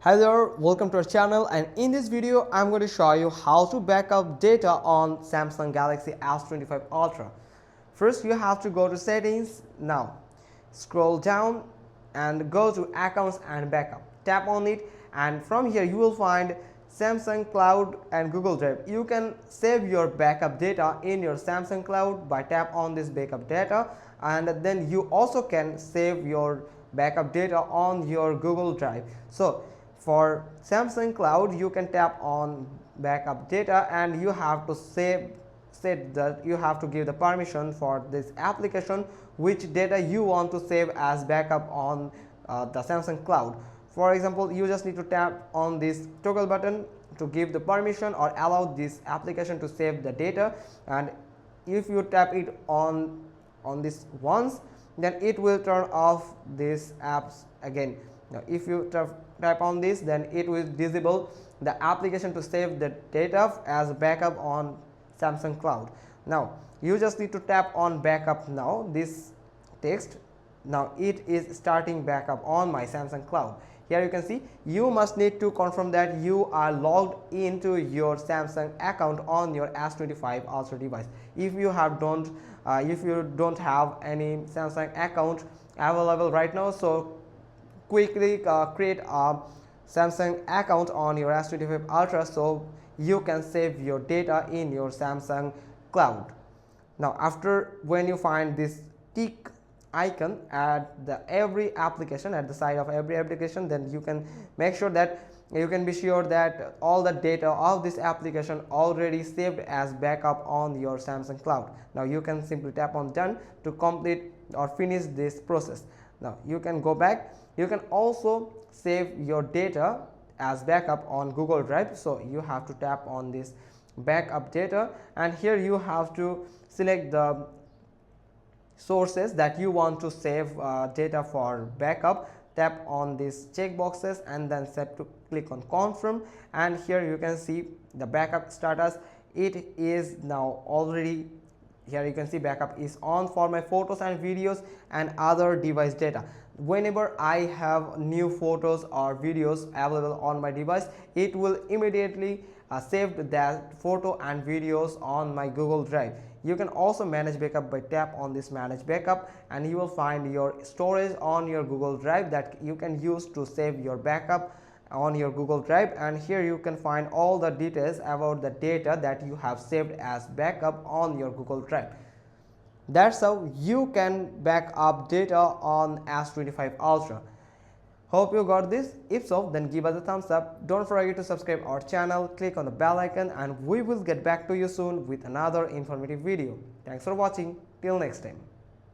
Hi there, welcome to our channel, and in this video I'm going to show you how to back up data on Samsung Galaxy S25 Ultra. First you have to go to settings. Now scroll down and go to accounts and backup. Tap on it and from here you will find Samsung Cloud and Google Drive. You can save your backup data in your Samsung Cloud by tap on this backup data, and then you also can save your backup data on your Google Drive. So for Samsung Cloud you can tap on backup data and you have to set that you have to give the permission for this application which data you want to save as backup on the Samsung Cloud. For example, you just need to tap on this toggle button to give the permission or allow this application to save the data, and if you tap it on this once, then it will turn off these apps again. Now if you tap on this, then it will disable the application to save the data as backup on Samsung Cloud. Now you just need to tap on backup now, this text. Now it is starting backup on my Samsung Cloud. Here you can see you must need to confirm that you are logged into your Samsung account on your S25 Ultra device. If you don't have any Samsung account available right now, so quickly create a Samsung account on your S25 Ultra so you can save your data in your Samsung Cloud. Now after, when you find this tick icon at the side of every application, then you can make sure that you can be sure that all the data of this application already saved as backup on your Samsung Cloud. Now you can simply tap on done to complete or finish this process. Now you can go back. You can also save your data as backup on Google Drive, so you have to tap on this backup data, and here you have to select the sources that you want to save data for backup. Tap on these check boxes and then set to click on confirm, and here you can see the backup status. It is now already, here you can see backup is on for my photos and videos and other device data. Whenever I have new photos or videos available on my device, it will immediately save that photo and videos on my Google Drive. You can also manage backup by tap on this manage backup, and you will find your storage on your Google Drive that you can use to save your backup on your Google Drive, and here you can find all the details about the data that you have saved as backup on your Google Drive. That's how you can back up data on S25 Ultra. Hope you got this. If so, then give us a thumbs up. Don't forget to subscribe our channel, click on the bell icon, and we will get back to you soon with another informative video. Thanks for watching. Till next time.